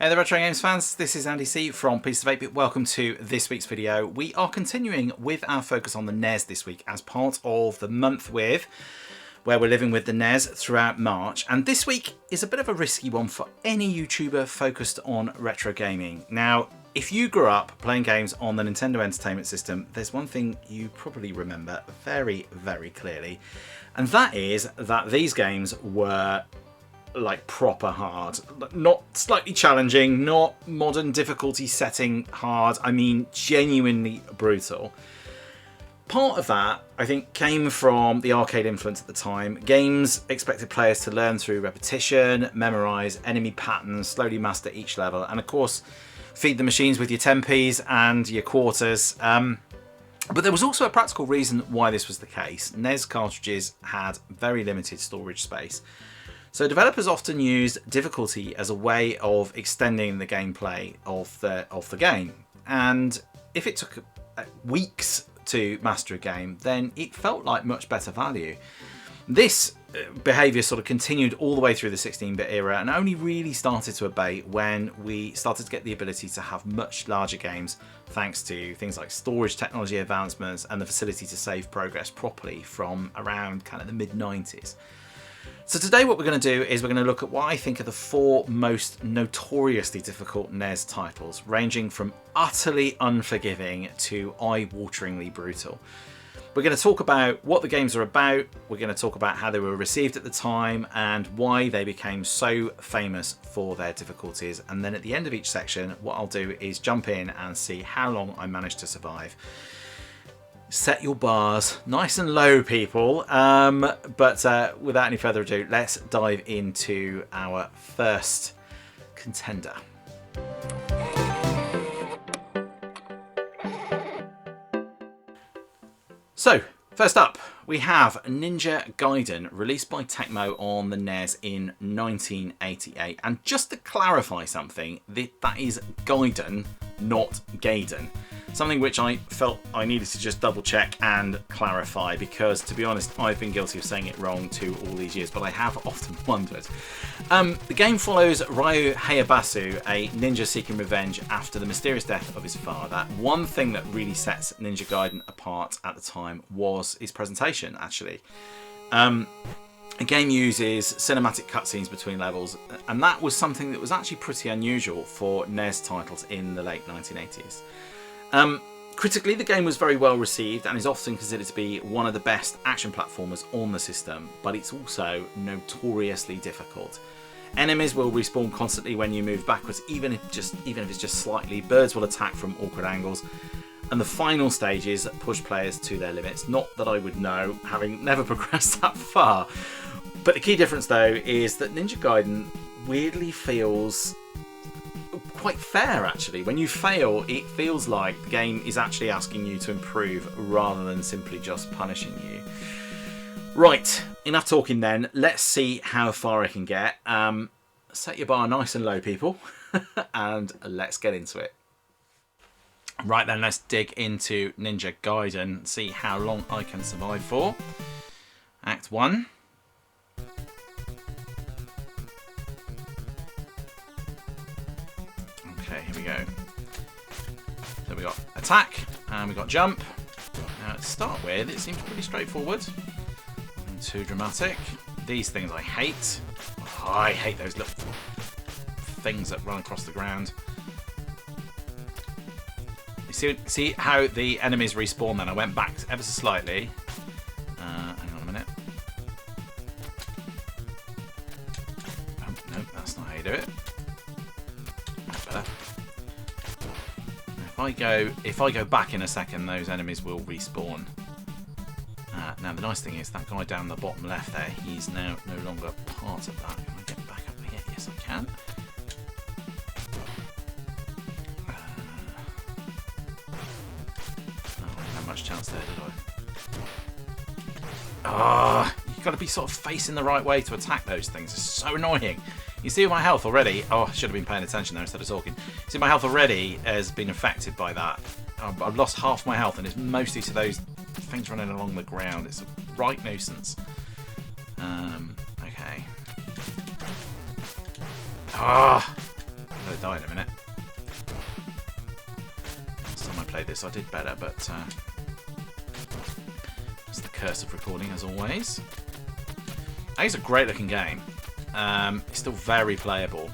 Hey there Retro Games fans, this is Andy C from Piece of 8-Bit. Welcome to this week's video. We are continuing with our focus on the NES this week as part of the month where we're living with the NES throughout March. And this week is a bit of a risky one for any YouTuber focused on retro gaming. Now, if you grew up playing games on the Nintendo Entertainment System, there's one thing you probably remember very, very clearly. And that is that these games were like proper hard, not slightly challenging, not modern difficulty setting hard. I mean, genuinely brutal. Part of that, I think, came from the arcade influence at the time. Games expected players to learn through repetition, memorize enemy patterns, slowly master each level, and of course, feed the machines with your tempies and your quarters. But there was also a practical reason why this was the case. NES cartridges had very limited storage space. So developers often used difficulty as a way of extending the gameplay of the game. And if it took weeks to master a game, then it felt like much better value. This behaviour sort of continued all the way through the 16-bit era and only really started to abate when we started to get the ability to have much larger games thanks to things like storage technology advancements and the facility to save progress properly from around kind of the mid-90s. So today what we're going to do is we're going to look at what I think are the 4 most notoriously difficult NES titles, ranging from utterly unforgiving to eye-wateringly brutal. We're going to talk about what the games are about, we're going to talk about how they were received at the time and why they became so famous for their difficulties, and then at the end of each section what I'll do is jump in and see how long I managed to survive. Set your bars nice and low, people. But without any further ado, let's dive into our first contender. So, first up, we have Ninja Gaiden, released by Tecmo on the NES in 1988. And just to clarify something, that is Gaiden, not Gaiden. Something which I felt I needed to just double check and clarify, because to be honest, I've been guilty of saying it wrong too all these years, but I have often wondered. The game follows Ryu Hayabusa, a ninja seeking revenge after the mysterious death of his father. One thing that really sets Ninja Gaiden apart at the time was his presentation, actually. The game uses cinematic cutscenes between levels, and that was something that was actually pretty unusual for NES titles in the late 1980s. Critically, the game was very well received and is often considered to be one of the best action platformers on the system, but it's also notoriously difficult. Enemies will respawn constantly when you move backwards, even if it's just slightly. Birds will attack from awkward angles, and the final stages push players to their limits. Not that I would know, having never progressed that far. But the key difference, though, is that Ninja Gaiden weirdly feels quite fair, actually. When you fail, it feels like the game is actually asking you to improve rather than simply just punishing you. Right, enough talking then. Let's see how far I can get. Set your bar nice and low, people, and let's get into it. Right then, let's dig into Ninja Gaiden and see how long I can survive for. Act 1. Okay, here we go. So we got attack and we got jump. Now to start with, it seems pretty straightforward. Nothing too dramatic. These things I hate. Oh, I hate those little things that run across the ground. You see how the enemies respawn then? I went back ever so slightly. Hang on a minute. Oh, no, that's not how you do it. Better. If I go back in a second, those enemies will respawn. Now the nice thing is that guy down the bottom left there, he's now no longer part of that. Can I get back up here? Yes, I can. Much chance there, did I? You've got to be sort of facing the right way to attack those things. It's so annoying. You see my health already. Oh, I should have been paying attention there instead of talking. See, my health already has been affected by that. I've lost half my health, and it's mostly to those things running along the ground. It's a right nuisance. Okay. die in a minute. Last time I played this I did better, but that's the curse of recording as always. It's a great looking game. It's still very playable,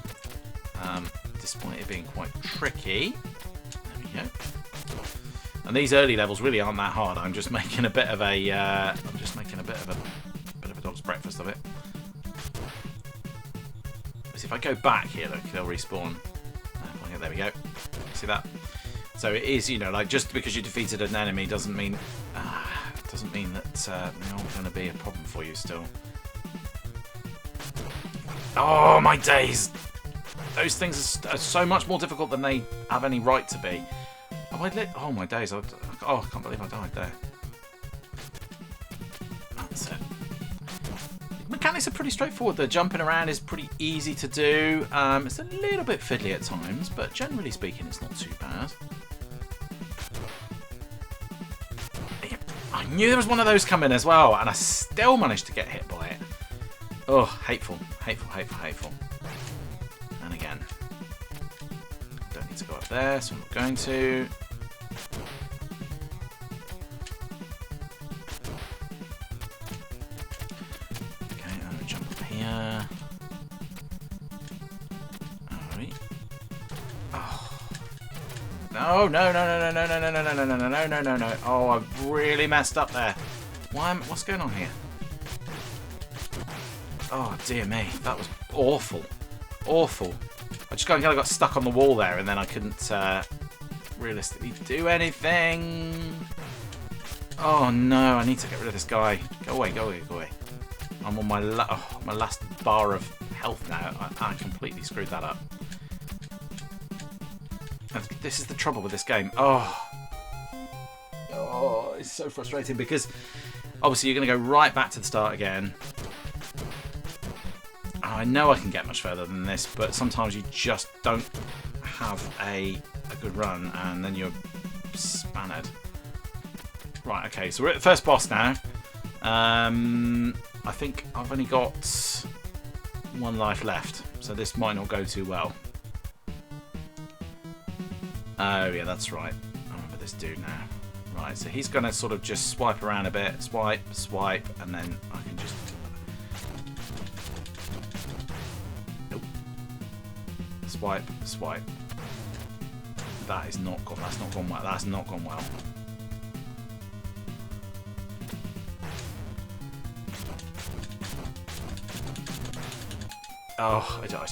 despite it being quite tricky. There we go. And these early levels really aren't that hard. I'm just making a bit of a dog's breakfast of it. So if I go back here, look, they'll respawn. There we go. See that? So it is, you know, like just because you defeated an enemy doesn't mean that they're not going to be a problem for you still. Oh my days! Those things are so much more difficult than they have any right to be. Oh my days! I can't believe I died there. That's it. Mechanics are pretty straightforward. The jumping around is pretty easy to do. It's a little bit fiddly at times, but generally speaking, it's not too bad. I knew there was one of those coming as well, and I still managed to get hit by it. Oh, hateful, hateful, hateful, hateful. And again, don't need to go up there, so I'm not going to. Okay, I'm going to jump up here. Alright. Oh. No, no, no, no, no, no, no, no, no, no, no, no, no, no, no. Oh, I've really messed up there. What's going on here? Oh dear me, that was awful. Awful. I just kind of got stuck on the wall there and then I couldn't realistically do anything. Oh no, I need to get rid of this guy. Go away, go away, go away. I'm on my last bar of health now. I completely screwed that up. This is the trouble with this game. Oh, it's so frustrating because obviously you're going to go right back to the start again. I know I can get much further than this, but sometimes you just don't have a good run, and then you're spanned. Right, okay, so we're at the first boss now. I think I've only got one life left, so this might not go too well. Oh, yeah, that's right. I remember this dude now. Right, so he's going to sort of just swipe around a bit. Swipe, swipe, and then I can just... Swipe, swipe. That's not gone well. That's not gone well. Oh, I died.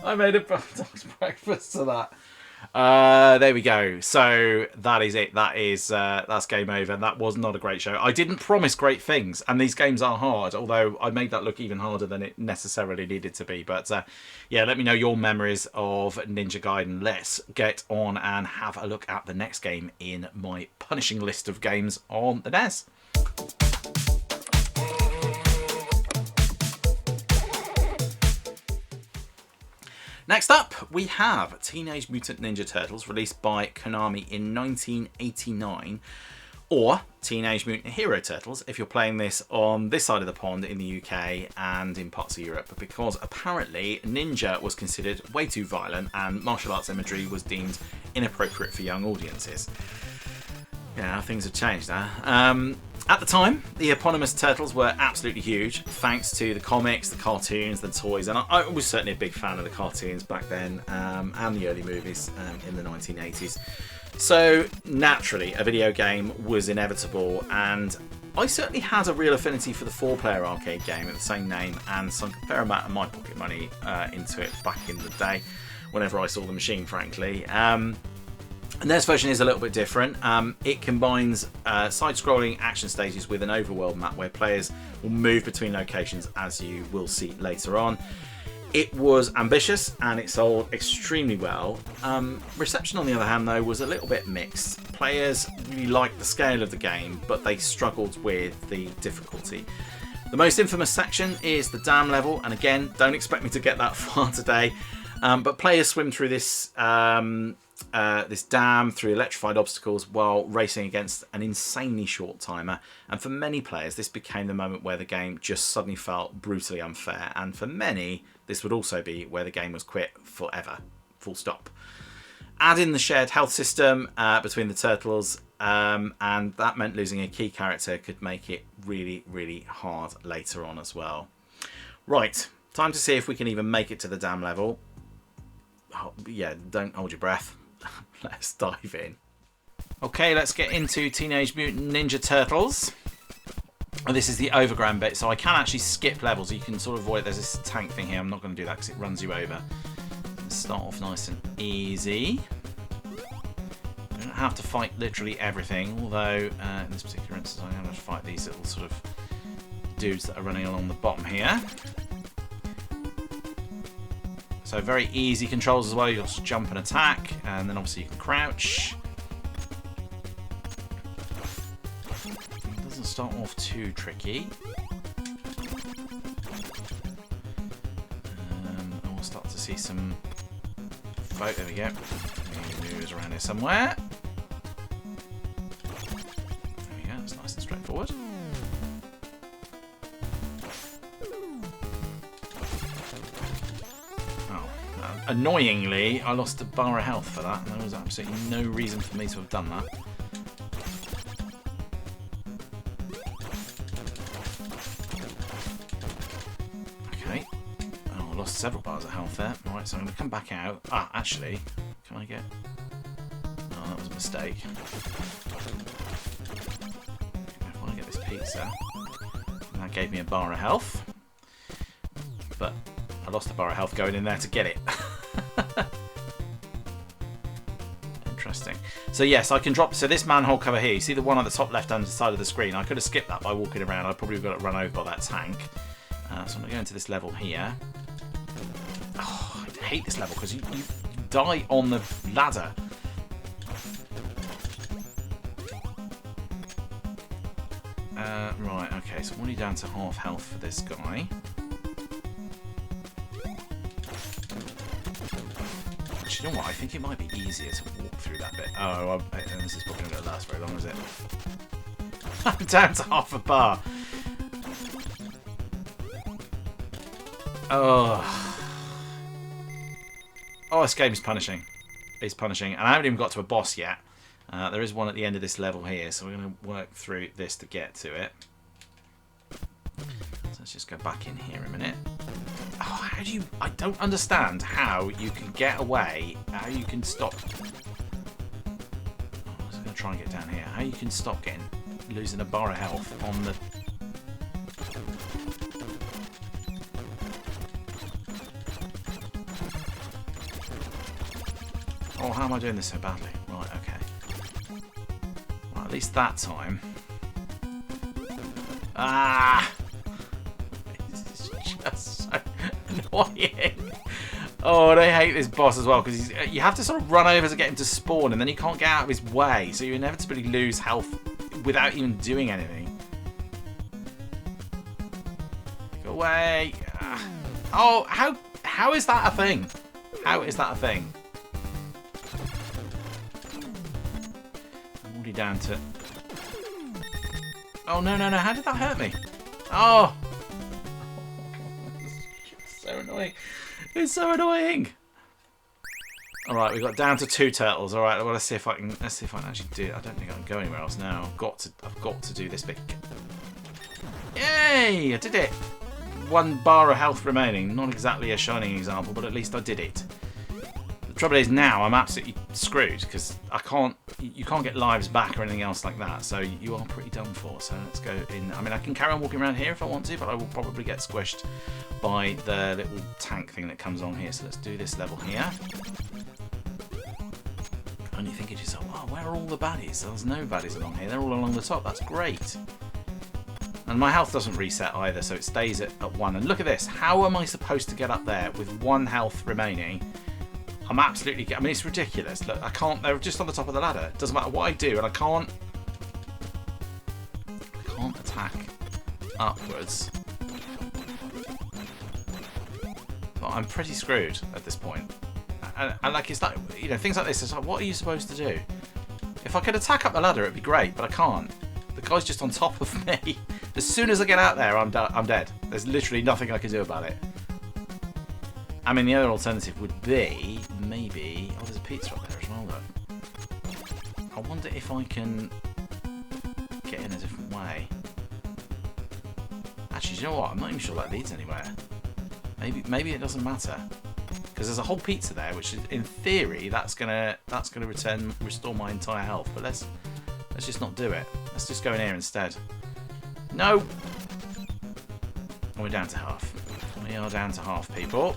I made a dog's breakfast to that. There we go. So that is it. That's game over. That was not a great show. I didn't promise great things, and these games are hard, although I made that look even harder than it necessarily needed to be. But yeah, let me know your memories of Ninja Gaiden. Let's get on and have a look at the next game in my punishing list of games on the NES. Next up, we have Teenage Mutant Ninja Turtles, released by Konami in 1989, or Teenage Mutant Hero Turtles if you're playing this on this side of the pond in the UK and in parts of Europe, because apparently Ninja was considered way too violent and martial arts imagery was deemed inappropriate for young audiences. Yeah, things have changed now. At the time, the eponymous Turtles were absolutely huge, thanks to the comics, the cartoons, the toys, and I was certainly a big fan of the cartoons back then, and the early movies in the 1980s. So, naturally, a video game was inevitable, and I certainly had a real affinity for the 4-player arcade game of the same name, and sunk a fair amount of my pocket money into it back in the day, whenever I saw the machine, frankly. The NES version is a little bit different. It combines side-scrolling action stages with an overworld map where players will move between locations, as you will see later on. It was ambitious and it sold extremely well. Reception, on the other hand, though, was a little bit mixed. Players really liked the scale of the game, but they struggled with the difficulty. The most infamous section is the dam level, and again, don't expect me to get that far today. But players swim through this this dam through electrified obstacles while racing against an insanely short timer. And for many players, this became the moment where the game just suddenly felt brutally unfair. And for many, this would also be where the game was quit forever. Full stop. Add in the shared health system between the turtles, and that meant losing a key character could make it really, really hard later on as well. Right, time to see if we can even make it to the dam level. Oh, yeah, don't hold your breath. Let's dive in. Okay, let's get into Teenage Mutant Ninja Turtles. And this is the overground bit, so I can actually skip levels. You can sort of avoid. There's this tank thing here. I'm not going to do that because it runs you over. Let's start off nice and easy. You don't have to fight literally everything, although in this particular instance I'm going to fight these little sort of dudes that are running along the bottom here. So very easy controls as well. You just jump and attack, and then obviously you can crouch. It doesn't start off too tricky. And we'll start to see some folk. There we go. He moves around here somewhere. There we go. It's nice and straightforward. Annoyingly, I lost a bar of health for that, and there was absolutely no reason for me to have done that. Okay. Oh, I lost several bars of health there. Right, so I'm going to come back out. Ah, actually, can I get... Oh, that was a mistake. If I get this pizza... And that gave me a bar of health. But I lost a bar of health going in there to get it. Interesting. So yes, I can drop. So this manhole cover here, you see the one on the top left hand side of the screen. I could have skipped that by walking around. I probably got it run over by that tank. So I'm going to go into this level here. Oh, I hate this level because you die on the ladder. Right. Okay. So I'm already down to half health for this guy. You know what? I think it might be easier to walk through that bit. Oh, this is probably not going to last very long, is it? I'm down to half a bar. Oh. Oh, this game is punishing. It's punishing. And I haven't even got to a boss yet. There is one at the end of this level here, so we're going to work through this to get to it. So let's just go back in here a minute. Oh, how do you... I don't understand how you can get away, how you can stop... Oh, I was going to try and get down here. How you can stop losing a bar of health on the... Oh, how am I doing this so badly? Right, okay. Well, at least that time. Ah! It's just so annoying. Oh, and I hate this boss as well, because you have to sort of run over to get him to spawn, and then you can't get out of his way, so you inevitably lose health without even doing anything. Go away. Oh, how is that a thing? How is that a thing? I'm already down to... Oh, no, no, no. How did that hurt me? Oh! It's so annoying. It's so annoying. Alright, we've got down to 2 turtles. Alright, let's see if I can actually do it. I don't think I can go anywhere else now. I've got to do this bit. Yay! I did it! 1 bar of health remaining. Not exactly a shining example, but at least I did it. The trouble is now I'm absolutely screwed because you can't get lives back or anything else like that, so you are pretty done for. So let's go in. I mean, I can carry on walking around here if I want to, but I will probably get squished by the little tank thing that comes on here. So let's do this level here. And you think to yourself, oh, where are all the baddies? There's no baddies along here. They're all along the top. That's great. And my health doesn't reset either, so it stays at 1. And look at this. How am I supposed to get up there with 1 health remaining? I'm absolutely... I mean, it's ridiculous. Look, I can't... They're just on the top of the ladder. It doesn't matter what I do, and I can't attack upwards. But I'm pretty screwed at this point. And like, it's like, you know, things like this, it's like, what are you supposed to do? If I could attack up the ladder, it'd be great, but I can't. The guy's just on top of me. As soon as I get out there, I'm dead. There's literally nothing I can do about it. I mean, the other alternative would be, maybe... Oh, there's a pizza up there as well, though. I wonder if I can get in a different way. Actually, do you know what? I'm not even sure that leads anywhere. Maybe it doesn't matter. Because there's a whole pizza there, which is, in theory, that's gonna restore my entire health. But let's just not do it. Let's just go in here instead. No! We're down to half. We are down to half, people.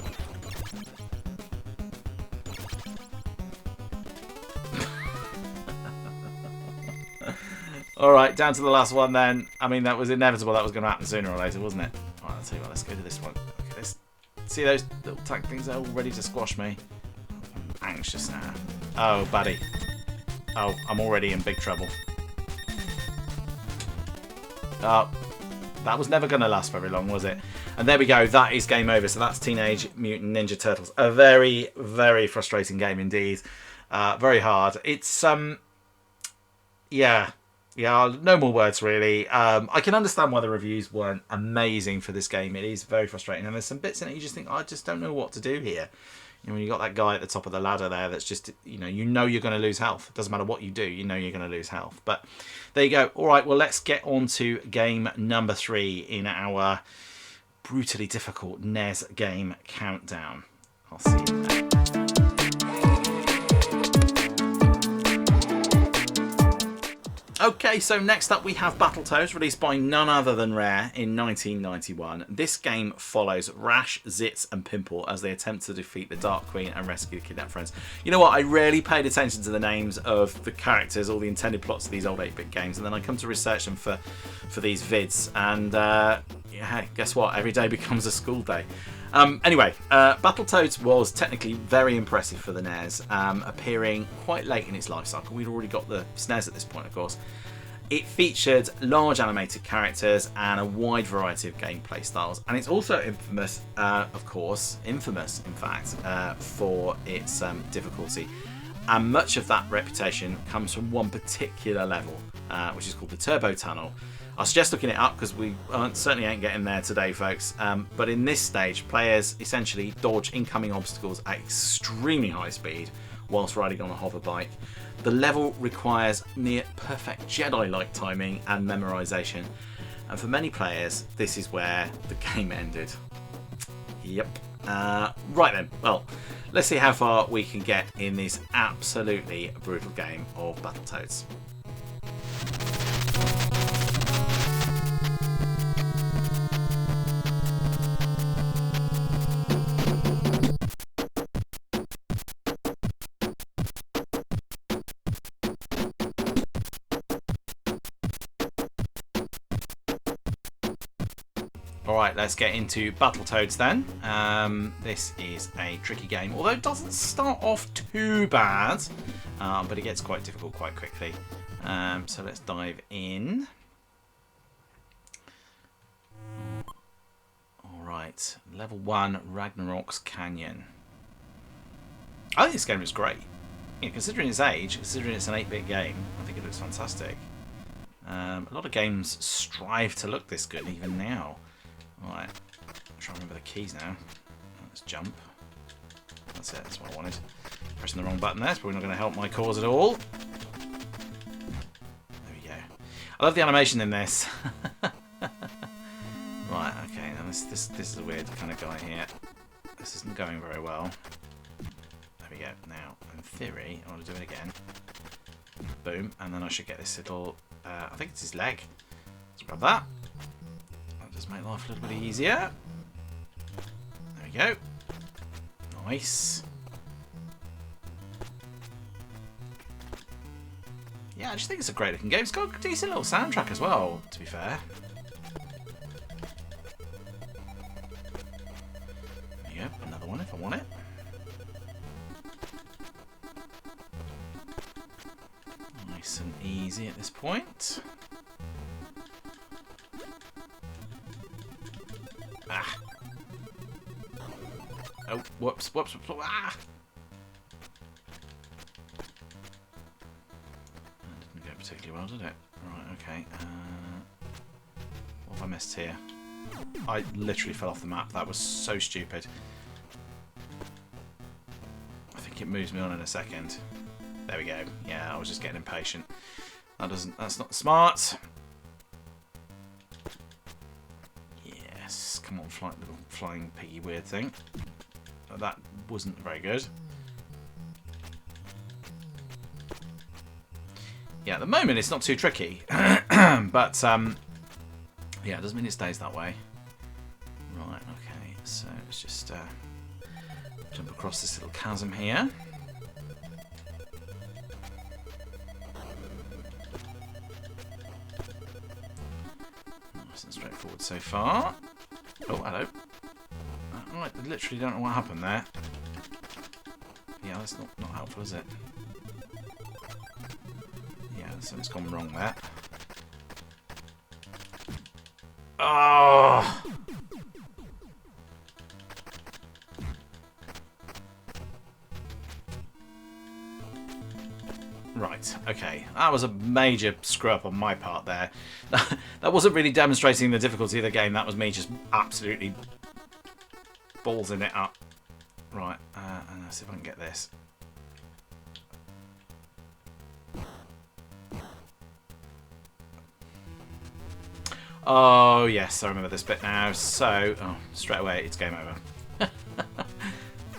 Alright, down to the last one then. I mean, that was inevitable. That was going to happen sooner or later, wasn't it? Alright, I'll tell you what, let's go to this one. Okay, let's see those little tank things are all ready to squash me. I'm anxious now. Oh, buddy. Oh, I'm already in big trouble. Oh, that was never going to last very long, was it? And there we go. That is game over. So that's Teenage Mutant Ninja Turtles. A very, very frustrating game indeed. Very hard. It's, yeah, no more words really. I can understand why the reviews weren't amazing for this game. It is very frustrating. And there's some bits in it you just think, I just don't know what to do here. You know, when you got that guy at the top of the ladder there that's just, you know you're going to lose health. It doesn't matter what you do, you know you're going to lose health. But there you go. All right, well, let's get on to game number 3 in our brutally difficult NES game countdown. I'll see you there. Okay, so next up we have Battletoads, released by none other than Rare in 1991. This game follows Rash, Zitz and Pimple as they attempt to defeat the Dark Queen and rescue the kidnapped friends. You know what, I rarely paid attention to the names of the characters or the intended plots of these old 8-bit games, and then I come to research them for these vids, and yeah, guess what, every day becomes a school day. Anyway, Battletoads was technically very impressive for the NES, appearing quite late in its life cycle. We'd already got the SNES at this point, of course. It featured large animated characters and a wide variety of gameplay styles, and it's also infamous, of course, in fact, for its difficulty. And much of that reputation comes from one particular level, which is called the Turbo Tunnel. I suggest looking it up because we certainly ain't getting there today, folks. But in this stage, players essentially dodge incoming obstacles at extremely high speed whilst riding on a hover bike. The level requires near perfect Jedi-like timing and memorization. And for many players, this is where the game ended. Yep. Right then, well, let's see how far we can get in this absolutely brutal game of Battletoads. Alright, let's get into Battletoads then. This is a tricky game, although it doesn't start off too bad, but it gets quite difficult quite quickly. So let's dive in. Alright, level 1, Ragnarok's Canyon. I think this game is great. You know, considering its age, considering it's an 8-bit game, I think it looks fantastic. A lot of games strive to look this good even now. Alright, I'm trying to remember the keys now. Let's jump. That's it, that's what I wanted. Pressing the wrong button there, it's probably not going to help my cause at all. There we go. I love the animation in this. Right, okay, now this is a weird kind of guy here. This isn't going very well. There we go. Now, in theory, I want to do it again. Boom, and then I should get this little, I think it's his leg. Let's grab that. Just make life a little bit easier. There we go. Nice. Yeah, I just think it's a great looking game. It's got a decent little soundtrack as well, to be fair. There you go. Another one if I want it. Nice and easy at this point. Whoops, whoops, whoops, whoops. Ah! That didn't go particularly well, did it? Right, okay. What have I missed here? I literally fell off the map. That was so stupid. I think it moves me on in a second. There we go. Yeah, I was just getting impatient. That's not smart. Yes, come on, little flying piggy weird thing. That wasn't very good. Yeah, at the moment it's not too tricky, but yeah, it doesn't mean it stays that way. Right, okay, so let's just jump across this little chasm here. Nice and straightforward so far. Oh, hello. I literally don't know what happened there. Yeah, that's not helpful, is it? Yeah, something's gone wrong there. Oh! Right, okay. That was a major screw-up on my part there. That wasn't really demonstrating the difficulty of the game. That was me just absolutely ballsing it up. Right, and let's see if I can get this. Oh, yes, I remember this bit now. So, straight away, it's game over.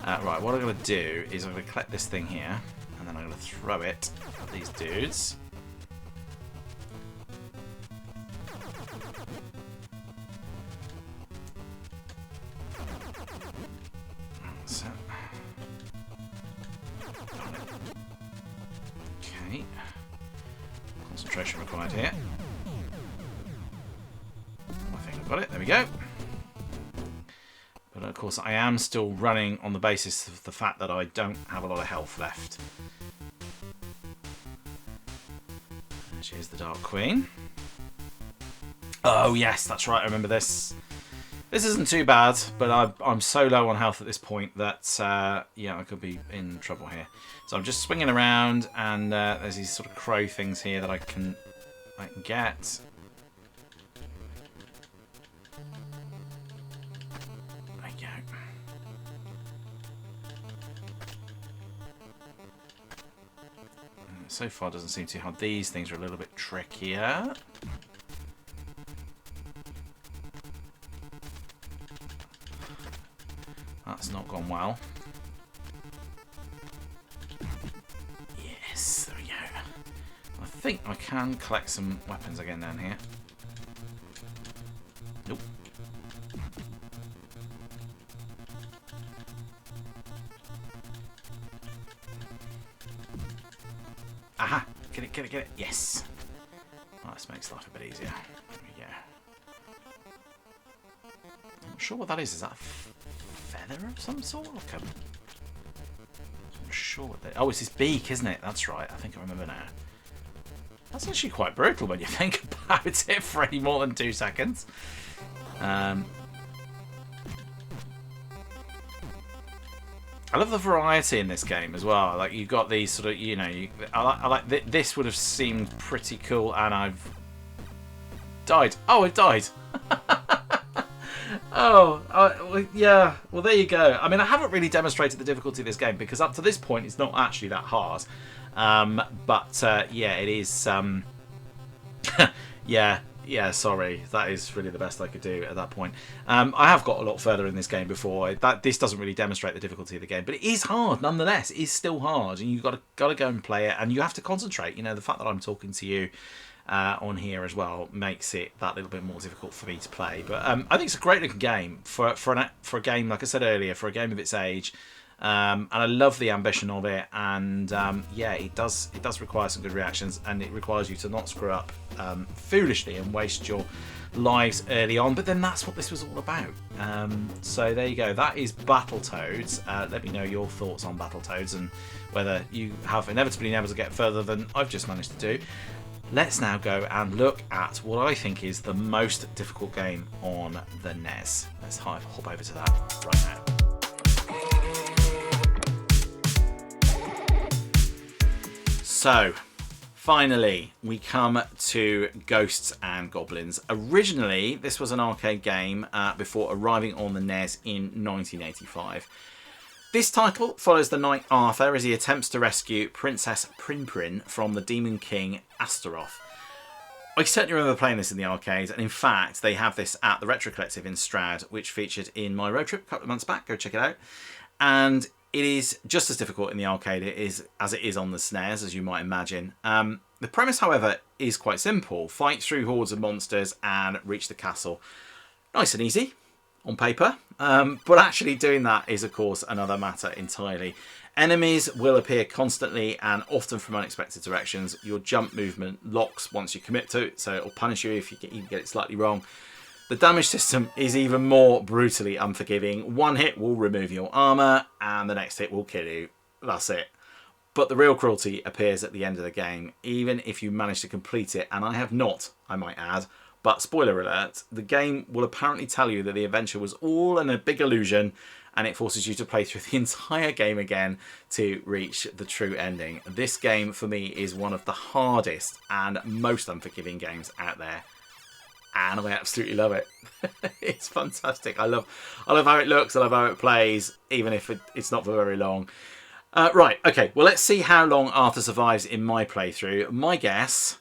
Right, what I'm going to do is I'm going to collect this thing here, and then I'm going to throw it at these dudes. So. Okay. Concentration required here. Got it, there we go. But of course I am still running on the basis of the fact that I don't have a lot of health left. There she is, the Dark Queen. Oh yes, that's right, I remember this. This isn't too bad, but I'm so low on health at this point that, yeah, I could be in trouble here. So I'm just swinging around, and there's these sort of crow things here that I can get. So far doesn't seem too hard. These things are a little bit trickier. That's not gone well. Yes, there we go. I think I can collect some weapons again down here. Nope. Aha! Get it, get it, get it. Yes! Oh, this makes life a bit easier. There we go. I'm not sure what that is. Is that a feather of some sort? Like I'm not sure what that... Oh, it's his beak, isn't it? That's right. I think I remember now. That's actually quite brutal when you think about it for any more than 2 seconds. I love the variety in this game as well. Like, you've got these sort of, you know, I like this would have seemed pretty cool, and I've died. Oh, I've died. Oh, yeah. Well, there you go. I mean, I haven't really demonstrated the difficulty of this game because up to this point, it's not actually that hard. Yeah, it is. Yeah, sorry. That is really the best I could do at that point. I have got a lot further in this game before. This doesn't really demonstrate the difficulty of the game, but it is hard nonetheless. It is still hard, and you've got to go and play it, and you have to concentrate. You know, the fact that I'm talking to you on here as well makes it that little bit more difficult for me to play. But I think it's a great looking game for a game, like I said earlier, for a game of its age. And I love the ambition of it, and yeah, it does require some good reactions, and it requires you to not screw up foolishly and waste your lives early on. But then that's what this was all about. So there you go. That is Battletoads. Let me know your thoughts on Battletoads and whether you have inevitably been able to get further than I've just managed to do. Let's now go and look at what I think is the most difficult game on the NES. Let's hop over to that right now. So, finally, we come to Ghosts and Goblins. Originally, this was an arcade game before arriving on the NES in 1985. This title follows the knight Arthur as he attempts to rescue Princess Prinprin from the Demon King Astaroth. I certainly remember playing this in the arcade, and in fact, they have this at the Retro Collective in Stroud, which featured in my road trip a couple of months back. Go check it out. And it is just as difficult in the arcade as it is on the SNES, as you might imagine. The premise, however, is quite simple. Fight through hordes of monsters and reach the castle. Nice and easy on paper, but actually doing that is, of course, another matter entirely. Enemies will appear constantly and often from unexpected directions. Your jump movement locks once you commit to it, so it'll punish you if you even get it slightly wrong. The damage system is even more brutally unforgiving. One hit will remove your armour and the next hit will kill you. That's it. But the real cruelty appears at the end of the game, even if you manage to complete it, and I have not, I might add. But spoiler alert, the game will apparently tell you that the adventure was all a big illusion, and it forces you to play through the entire game again to reach the true ending. This game, for me, is one of the hardest and most unforgiving games out there. And I absolutely love it. It's fantastic. I love how it looks. I love how it plays, even if it's not for very long. Right, okay. Well, let's see how long Arthur survives in my playthrough. My guess,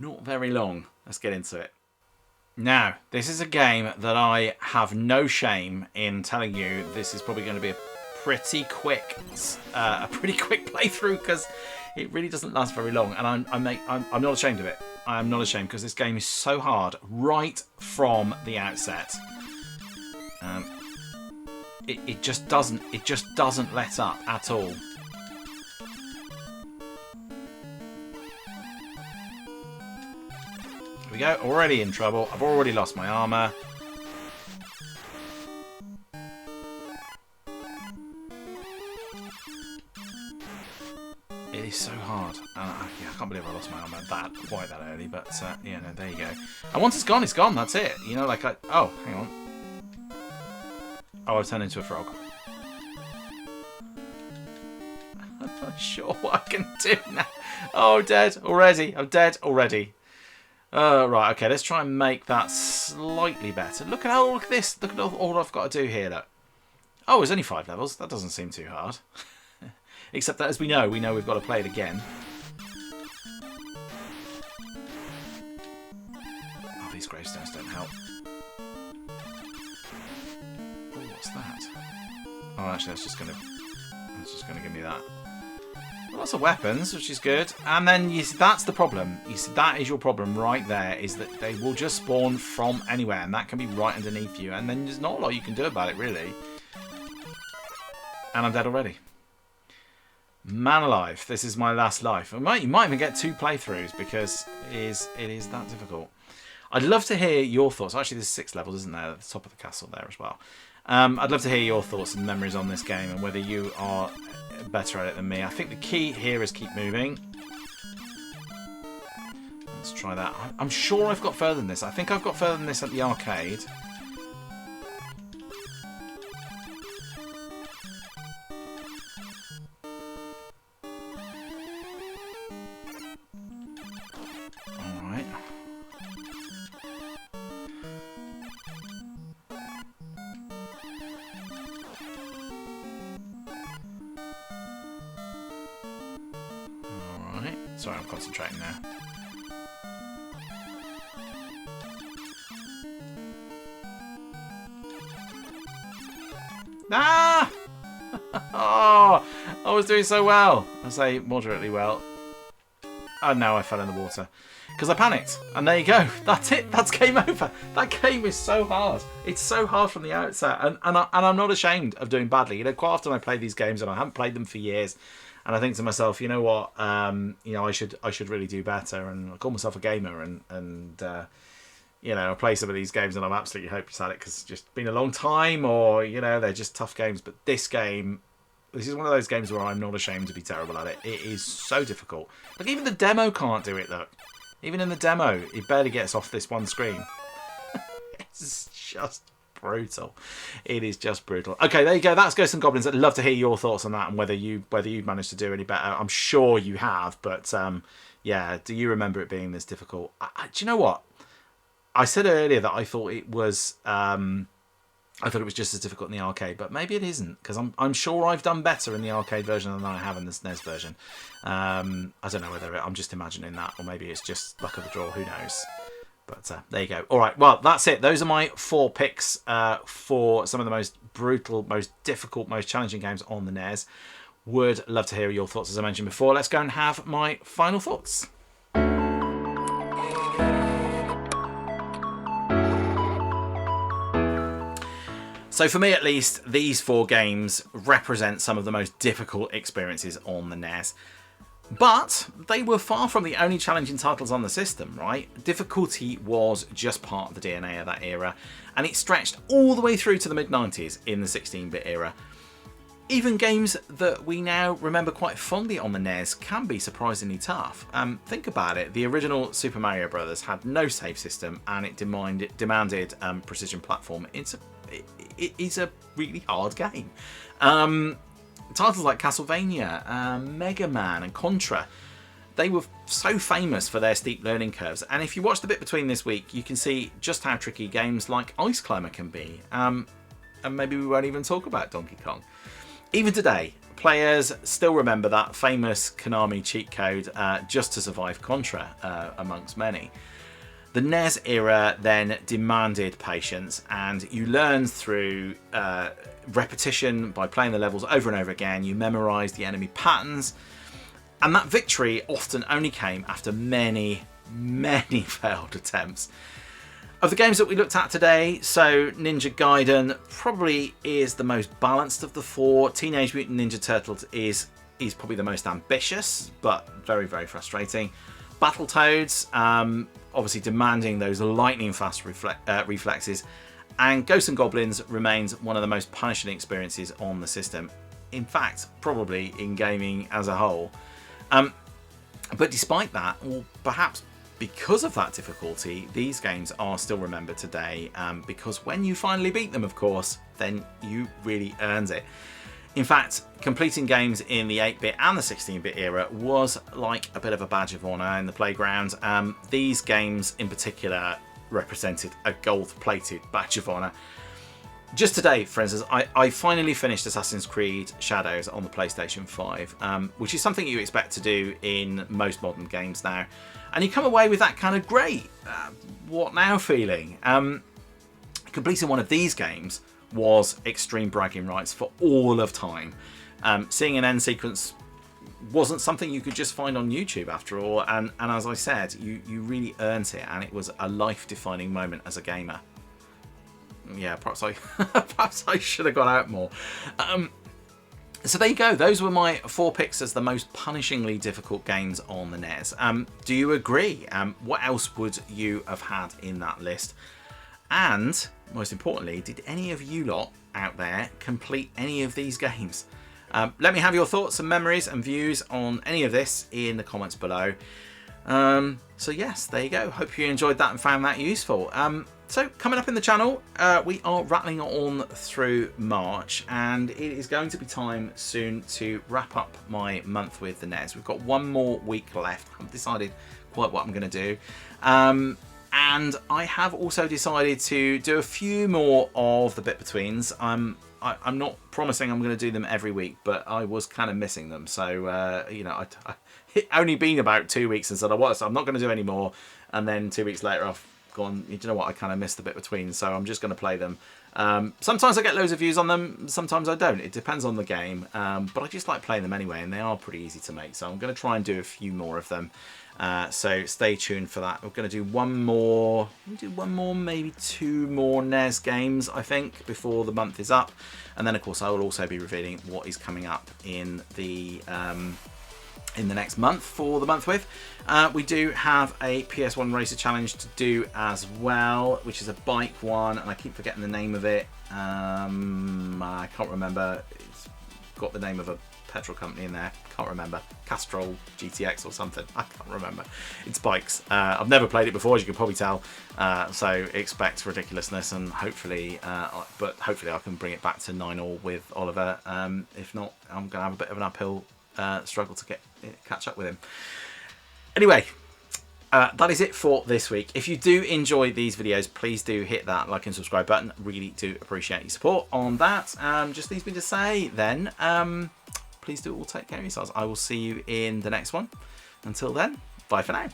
not very long. Let's get into it. Now, this is a game that I have no shame in telling you this is probably going to be a pretty quick playthrough, because it really doesn't last very long, and I'm not ashamed of it. I am not ashamed, because this game is so hard right from the outset. It just doesn't let up at all. Here we go, already in trouble. I've already lost my armour. It is so hard. I can't believe I lost my armour quite that early, but yeah, no, there you go. And once it's gone, that's it. You know, like oh, hang on. Oh, I've turned into a frog. I'm not sure what I can do now. Oh, dead already. I'm dead already. Right, okay, let's try and make that slightly better. Look at this. Look at all I've got to do here, look. Oh, it's only 5 levels. That doesn't seem too hard. Except that, as we know we've got to play it again. Oh, these gravestones don't help. Oh, what's that? Oh, actually, that's just gonna give me that. Lots of weapons, which is good. And then you see, that's the problem. You see, that is your problem right there, is that they will just spawn from anywhere, and that can be right underneath you, and then there's not a lot you can do about it, really. And I'm dead already. Man alive, this is my last life. You might even get 2 playthroughs, because it is that difficult. I'd love to hear your thoughts. Actually, there's 6 levels, isn't there, at the top of the castle there as well. I'd love to hear your thoughts and memories on this game, and whether you are better at it than me. I think the key here is keep moving. Let's try that. I'm sure I've got further than this. I think I've got further than this at the arcade. Alright. Sorry, I'm concentrating now. Ah! Oh, I was doing so well. I say moderately well. And now I fell in the water. Because I panicked. And there you go. That's it. That's game over. That game is so hard. It's so hard from the outset. And I'm not ashamed of doing badly. You know, quite often I play these games and I haven't played them for years. And I think to myself, you know what, you know, I should really do better. And I call myself a gamer, and you know, I play some of these games and I'm absolutely hopeless at it because it's just been a long time, or you know, they're just tough games. But this game, this is one of those games where I'm not ashamed to be terrible at it. It is so difficult. Like even the demo can't do it. Look, even in the demo, it barely gets off this one screen. It's just brutal. It is just brutal. Okay, there you go. That's Ghosts and Goblins. I'd love to hear your thoughts on that and whether you managed to do any better. I'm sure you have, but yeah, do you remember it being this difficult? Do you know what? I said earlier that I thought it was just as difficult in the arcade, but maybe it isn't, because I'm sure I've done better in the arcade version than I have in the SNES version. I don't know whether I'm just imagining that, or maybe it's just luck of the draw. Who knows? But there you go. All right, well, that's it. Those are my 4 picks for some of the most brutal, most difficult, most challenging games on the NES. Would love to hear your thoughts, as I mentioned before. Let's go and have my final thoughts. So for me, at least, these 4 games represent some of the most difficult experiences on the NES. But they were far from the only challenging titles on the system, right? Difficulty was just part of the DNA of that era, and it stretched all the way through to the mid-90s in the 16-bit era. Even games that we now remember quite fondly on the NES can be surprisingly tough. Think about it. The original Super Mario Bros. Had no save system, and it demanded precision platform. It is a really hard game. Titles like Castlevania, Mega Man and Contra, they were so famous for their steep learning curves, and if you watch the bit between this week, you can see just how tricky games like Ice Climber can be. And maybe we won't even talk about Donkey Kong. Even today, players still remember that famous Konami cheat code just to survive Contra, amongst many. The NES era then demanded patience, and you learned through repetition by playing the levels over and over again. You memorised the enemy patterns, and that victory often only came after many, many failed attempts. Of the games that we looked at today, so Ninja Gaiden probably is the most balanced of the 4. Teenage Mutant Ninja Turtles is probably the most ambitious, but very, very frustrating. Battletoads, obviously demanding those lightning fast reflexes, and Ghosts and Goblins remains one of the most punishing experiences on the system. In fact, probably in gaming as a whole. But despite that, or perhaps because of that difficulty, these games are still remembered today, because when you finally beat them, of course, then you really earned it. In fact, completing games in the 8-bit and the 16-bit era was like a bit of a badge of honour in the playground. These games in particular represented a gold-plated badge of honour. Just today, for instance, I finally finished Assassin's Creed Shadows on the PlayStation 5, which is something you expect to do in most modern games now. And you come away with that kind of great, what now feeling. Completing one of these games was extreme bragging rights for all of time. Seeing an end sequence wasn't something you could just find on YouTube after all, and as I said, you really earned it, and it was a life-defining moment as a gamer. Yeah, perhaps I should have got out more. So there you go. Those were my 4 picks as the most punishingly difficult games on the NES. Do you agree? What else would you have had in that list? And most importantly, did any of you lot out there complete any of these games? Let me have your thoughts and memories and views on any of this in the comments below. So yes, there you go. Hope you enjoyed that and found that useful. So coming up in the channel, we are rattling on through March, and it is going to be time soon to wrap up my month with the NES. We've got one more week left. I haven't decided quite what I'm going to do. And I have also decided to do a few more of the bit-betweens. I'm not promising I'm going to do them every week, but I was kind of missing them. So, you know, it only been about 2 weeks since I was, so I'm not going to do any more. And then 2 weeks later, I've gone, you know what, I kind of missed the bit-between, so I'm just going to play them. Sometimes I get loads of views on them, sometimes I don't. It depends on the game, but I just like playing them anyway, and they are pretty easy to make. So I'm going to try and do a few more of them. So stay tuned for that. We're going to do one more, maybe 2 more NES games, I think, before the month is up. And then, of course, I will also be revealing what is coming up in the next month for the month with. We do have a PS1 Racer Challenge to do as well, which is a bike one, and I keep forgetting the name of it. I can't remember. It's got the name of a petrol company in there. Can't remember. Castrol GTX or something. I can't remember. It's bikes. I've never played it before, as you can probably tell. So expect ridiculousness, and hopefully I can bring it back to 9-all with Oliver. If not, I'm going to have a bit of an uphill struggle to catch up with him. Anyway, that is it for this week. If you do enjoy these videos, please do hit that like and subscribe button. Really do appreciate your support on that. Just leaves me to say then, please do all take care of yourselves. I will see you in the next one. Until then, bye for now.